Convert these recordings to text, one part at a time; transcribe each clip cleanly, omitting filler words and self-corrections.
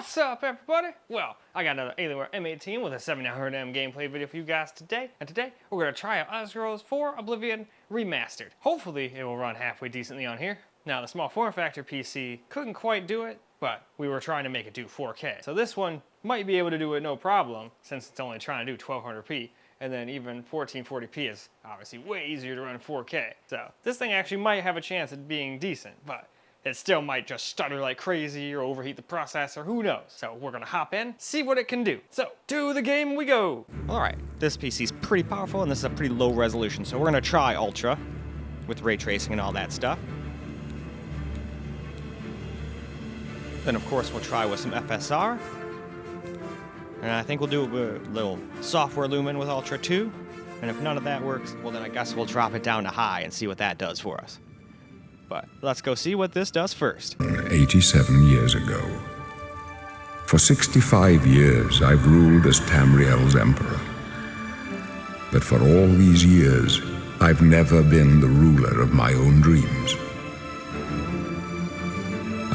What's up, everybody? Well, I got another Alienware m18 with a 7900m gameplay video for you guys today. And today, we're going to try out Elder Scrolls 4 Oblivion Remastered. Hopefully, it will run halfway decently on here. Now, the small form factor PC couldn't quite do it, but we were trying to make it do 4K. So this one might be able to do it no problem, since it's only trying to do 1200p. And then even 1440p is obviously way easier to run 4K. So this thing actually might have a chance at being decent, but it still might just stutter like crazy or overheat the processor, who knows? So we're gonna hop in, see what it can do. So, to the game we go! Alright, this PC's pretty powerful and this is a pretty low resolution, so we're gonna try Ultra with ray tracing and all that stuff. Then of course we'll try with some FSR. And I think we'll do a little software lumen with Ultra too. And if none of that works, well then I guess we'll drop it down to high and see what that does for us. But let's go see what this does first. 87 years ago. For 65 years, I've ruled as Tamriel's emperor. But for all these years, I've never been the ruler of my own dreams.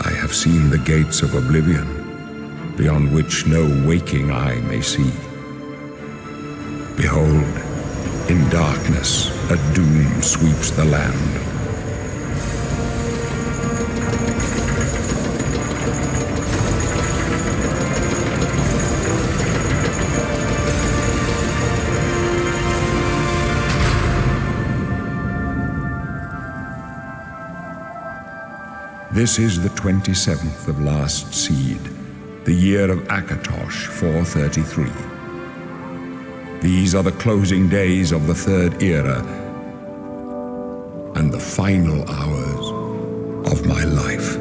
I have seen the gates of oblivion, beyond which no waking eye may see. Behold, in darkness, a doom sweeps the land. This is the 27th of last seed, the year of Akatosh 433. These are the closing days of the third era and the final hours of my life.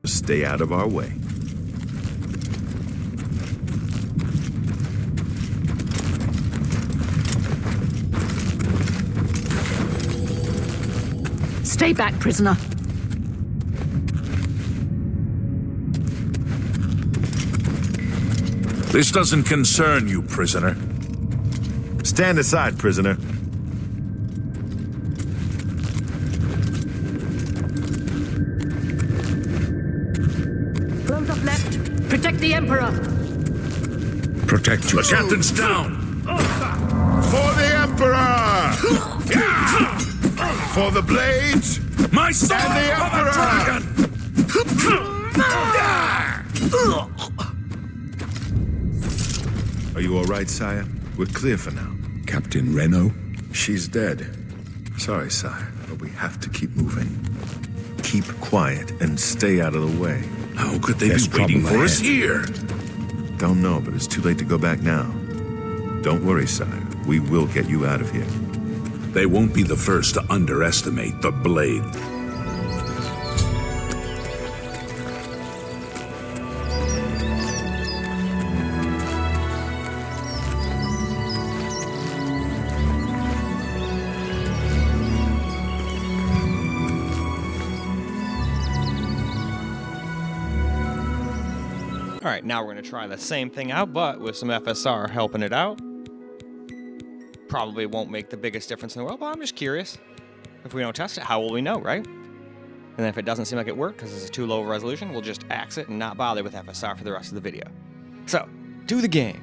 Stay out of our way. Stay back, prisoner. This doesn't concern you, prisoner. Stand aside, prisoner. Close up left. Protect the Emperor. Protect The yourself. captain's down! For the Emperor! For the blades! My sword and the Emperor! Are you all right, sire? We're clear for now. Captain Reno? She's dead. Sorry, sire, but we have to keep moving. Keep quiet and stay out of the way. How could they There's be waiting trouble for us ahead. here? Don't know, but it's too late to go back now. Don't worry, sire. We will get you out of here. They won't be the first to underestimate the blade. Alright, now we're going to try the same thing out, but with some FSR helping it out. Probably won't make the biggest difference in the world, but I'm just curious. If we don't test it, how will we know, right? And then if it doesn't seem like it worked because it's too low of a resolution, we'll just axe it and not bother with FSR for the rest of the video. So, do the game.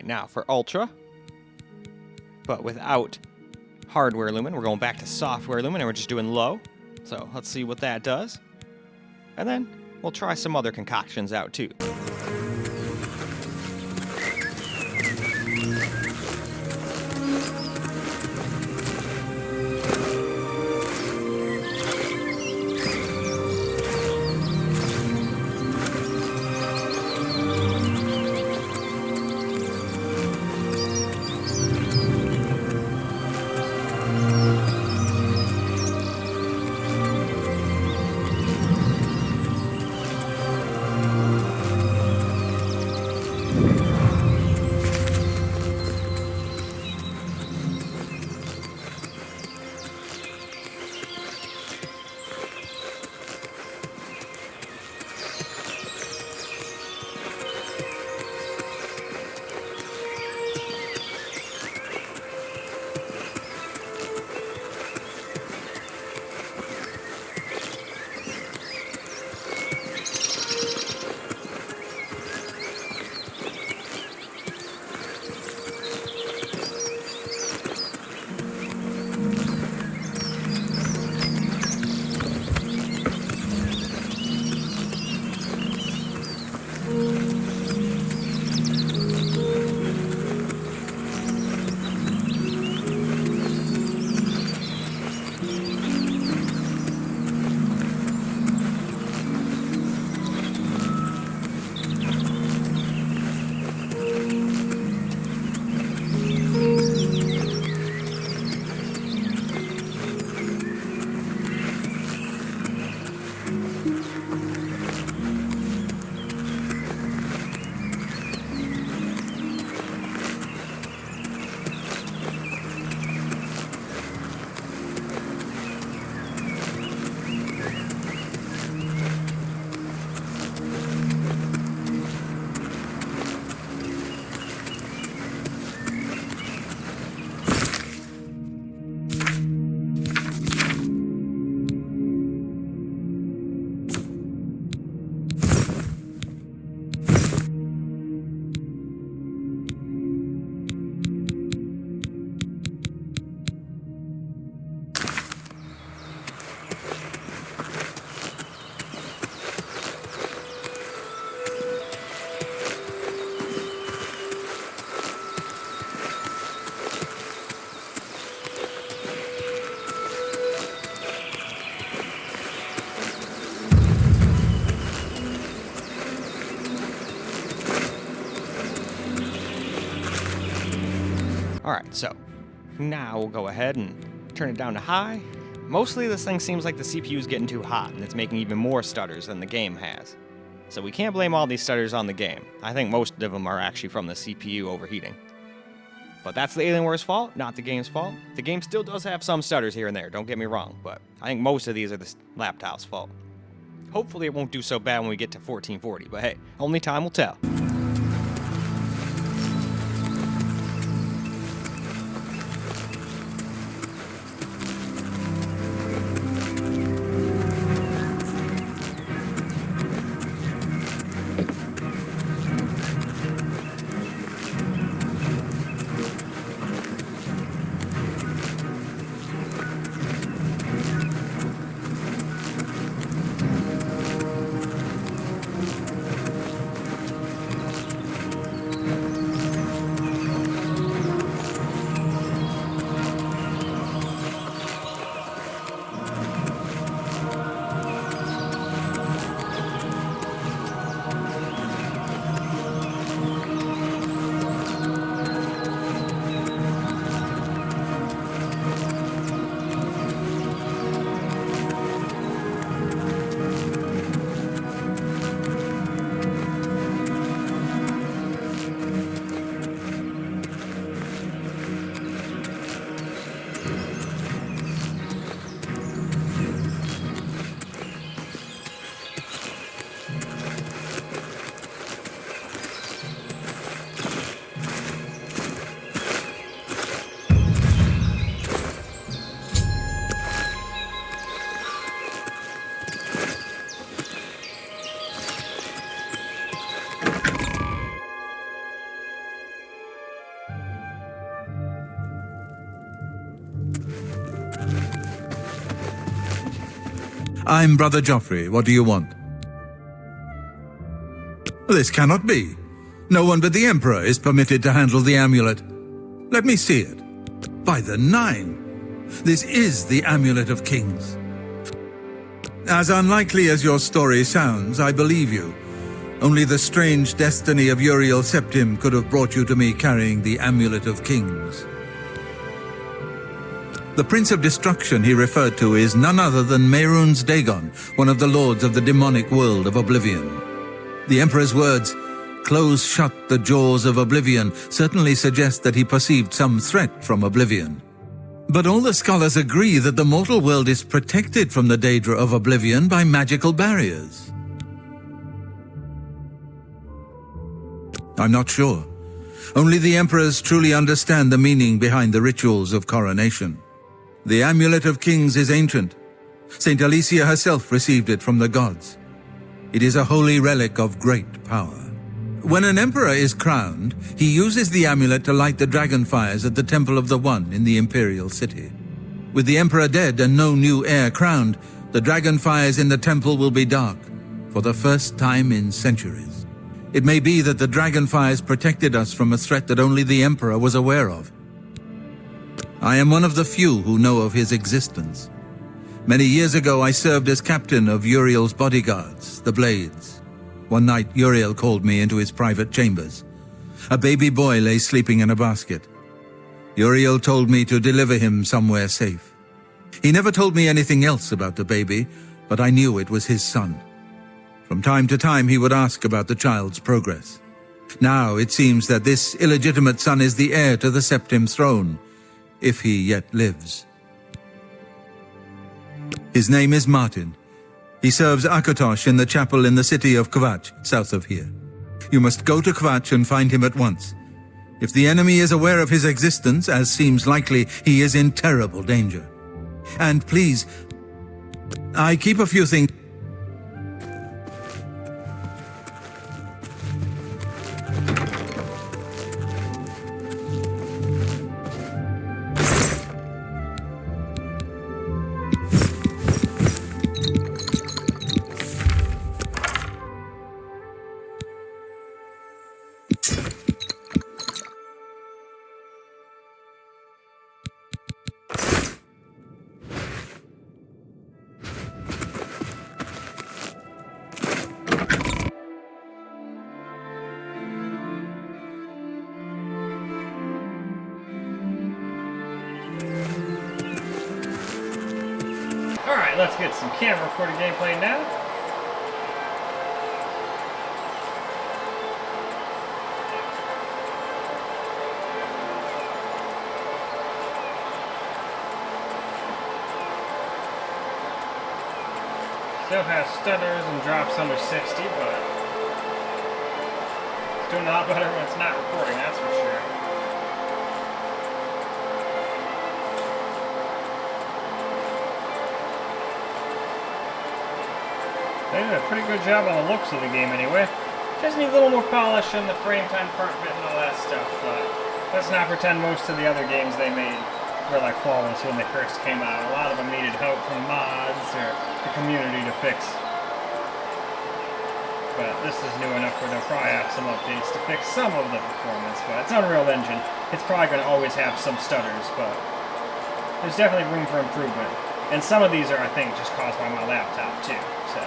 now for Ultra, but without hardware lumen. We're going back to software lumen, and we're just doing low. So let's see what that does. And then we'll try some other concoctions out too. Alright, so now we'll go ahead and turn it down to high. Mostly this thing seems like the CPU is getting too hot, and it's making even more stutters than the game has. So we can't blame all these stutters on the game. I think most of them are actually from the CPU overheating. But that's the Alienware's fault, not the game's fault. The game still does have some stutters here and there, don't get me wrong, but I think most of these are the laptop's fault. Hopefully it won't do so bad when we get to 1440, but hey, only time will tell. I'm Brother Joffrey. What do you want? This cannot be. No one but the Emperor is permitted to handle the amulet. Let me see it. By the Nine! This is the Amulet of Kings. As unlikely as your story sounds, I believe you. Only the strange destiny of Uriel Septim could have brought you to me carrying the Amulet of Kings. The Prince of Destruction he referred to is none other than Mehrunes Dagon, one of the lords of the demonic world of Oblivion. The Emperor's words, "Close shut the jaws of Oblivion," certainly suggest that he perceived some threat from Oblivion. But all the scholars agree that the mortal world is protected from the Daedra of Oblivion by magical barriers. I'm not sure. Only the Emperors truly understand the meaning behind the rituals of coronation. The Amulet of Kings is ancient. Saint Alicia herself received it from the gods. It is a holy relic of great power. When an emperor is crowned, he uses the amulet to light the dragon fires at the Temple of the One in the imperial city. With the emperor dead and no new heir crowned, the dragon fires in the temple will be dark, for the first time in centuries. It may be that the dragon fires protected us from a threat that only the emperor was aware of. I am one of the few who know of his existence. Many years ago, I served as captain of Uriel's bodyguards, the Blades. One night, Uriel called me into his private chambers. A baby boy lay sleeping in a basket. Uriel told me to deliver him somewhere safe. He never told me anything else about the baby, but I knew it was his son. From time to time, he would ask about the child's progress. Now it seems that this illegitimate son is the heir to the Septim throne, if he yet lives. His name is Martin. He serves Akatosh in the chapel in the city of Kvatch, south of here. You must go to Kvatch and find him at once. If the enemy is aware of his existence, as seems likely, he is in terrible danger. And please, I keep a few things. Alright, let's get some camera recorded gameplay now. Still has stutters and drops under 60, but it's doing a lot better when it's not recording, that's for sure. They did a pretty good job on the looks of the game anyway. Just need a little more polish on the frame time part bit and all that stuff, but let's not pretend most of the other games they made were like flawless when they first came out. A lot of them needed help from mods or the community to fix. But this is new enough where they'll probably have some updates to fix some of the performance, but it's Unreal Engine. It's probably going to always have some stutters, but there's definitely room for improvement. And some of these are, I think, just caused by my laptop too, so.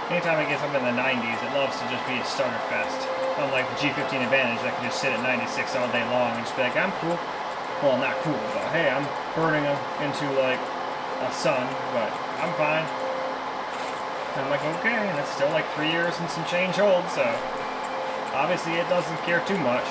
Anytime I get something in the 90s, it loves to just be a starter fest. Unlike the G15 Advantage that can just sit at 96 all day long and just be like, I'm cool. Well, not cool, but hey, I'm burning them into like a sun, but I'm fine. And I'm like, okay, and it's still like 3 years and some change old, so obviously it doesn't care too much.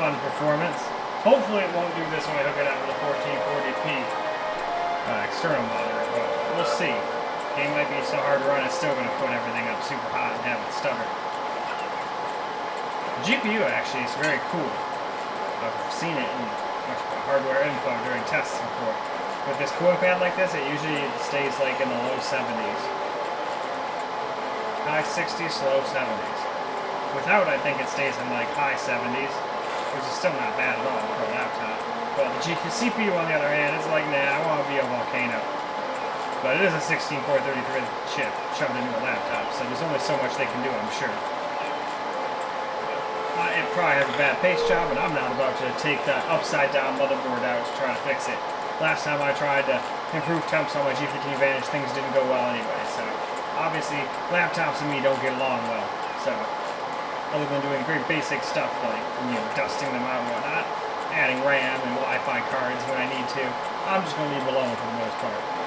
fun performance. Hopefully it won't do this when I hook it up with a 1440p external monitor, but we'll see. Game might be so hard to run, it's still going to put everything up super hot and have it stutter. The GPU actually is very cool. I've seen it in hardware info during tests before. With this cooling pad like this, it usually stays like in the low 70s. High 60s, low 70s. Without, I think it stays in like high 70s, which is still not bad at all for a laptop. But the CPU on the other hand, it's like, nah, I want to be a volcano. But it is a 16 core 33 chip shoved into a laptop, so there's only so much they can do, I'm sure. It probably has a bad paste job, and I'm not about to take the upside down motherboard out to try to fix it. Last time I tried to improve temps on my G15 Advantage, things didn't go well anyway, so obviously laptops and me don't get along well. So other than doing very basic stuff like, you know, dusting them out and whatnot, adding RAM and Wi-Fi cards when I need to, I'm just going to leave them alone for the most part.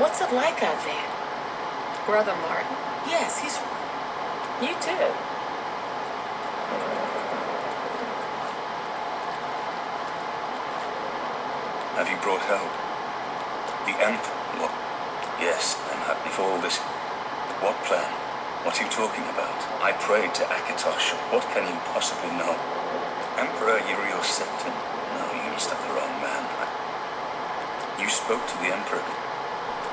What's it like out there? Brother Martin? Yes, he's... You too. Have you brought help? The Emp? What? Yes, I'm happy for all this. What plan? What are you talking about? I prayed to Akatosh. What can you possibly know? Emperor Uriel Septim? No, you must have the wrong man. You spoke to the Emperor.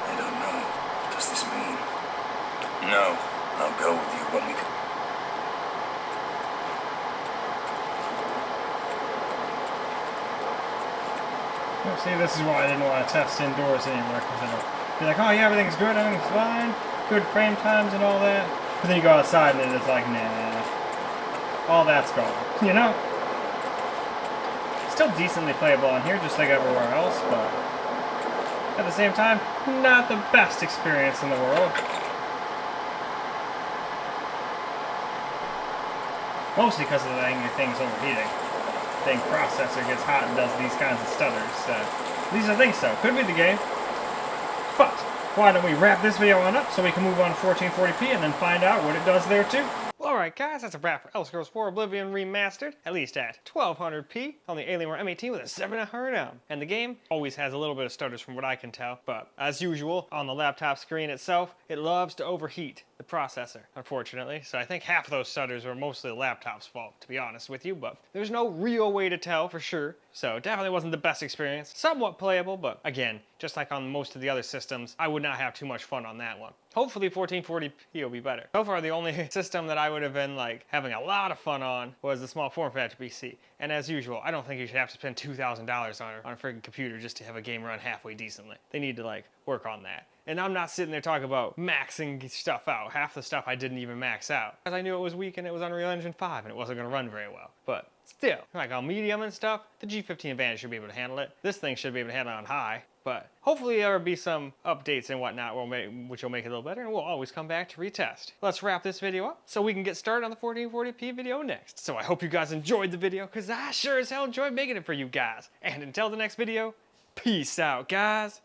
I don't know. What does this mean? No, I'll go with you when we can. See, this is why I didn't want to test indoors anymore, because it'll be like, oh yeah, everything's good, everything's fine, good frame times and all that. But then you go outside and it's like, nah, all that's gone, you know? Still decently playable on here, just like everywhere else, but at the same time, not the best experience in the world. Mostly because of the thing's overheating. Thing processor gets hot and does these kinds of stutters. These are things though. Could be the game. But why don't we wrap this video on up so we can move on to 1440p and then find out what it does there too. Alright guys, that's a wrap for Elder Scrolls 4 Oblivion Remastered, at least at 1200p on the Alienware m18 with a 7900m. And the game always has a little bit of stutters from what I can tell, but as usual, on the laptop screen itself, it loves to overheat the processor, unfortunately. So I think half of those stutters are mostly the laptop's fault, to be honest with you, but there's no real way to tell for sure. So definitely wasn't the best experience. Somewhat playable, but again, just like on most of the other systems, I would not have too much fun on that one. Hopefully 1440p will be better. So far, the only system that I would have been like having a lot of fun on was the small form factor PC. And as usual, I don't think you should have to spend $2,000 on a friggin' computer just to have a game run halfway decently. They need to like work on that. And I'm not sitting there talking about maxing stuff out. Half the stuff I didn't even max out, because I knew it was weak and it was Unreal Engine 5 and it wasn't going to run very well. But still, like on medium and stuff, the G15 Advantage should be able to handle it. This thing should be able to handle it on high. But hopefully there will be some updates and whatnot which will make it a little better, and we'll always come back to retest. Let's wrap this video up so we can get started on the 1440p video next. So I hope you guys enjoyed the video, because I sure as hell enjoyed making it for you guys. And until the next video, peace out, guys.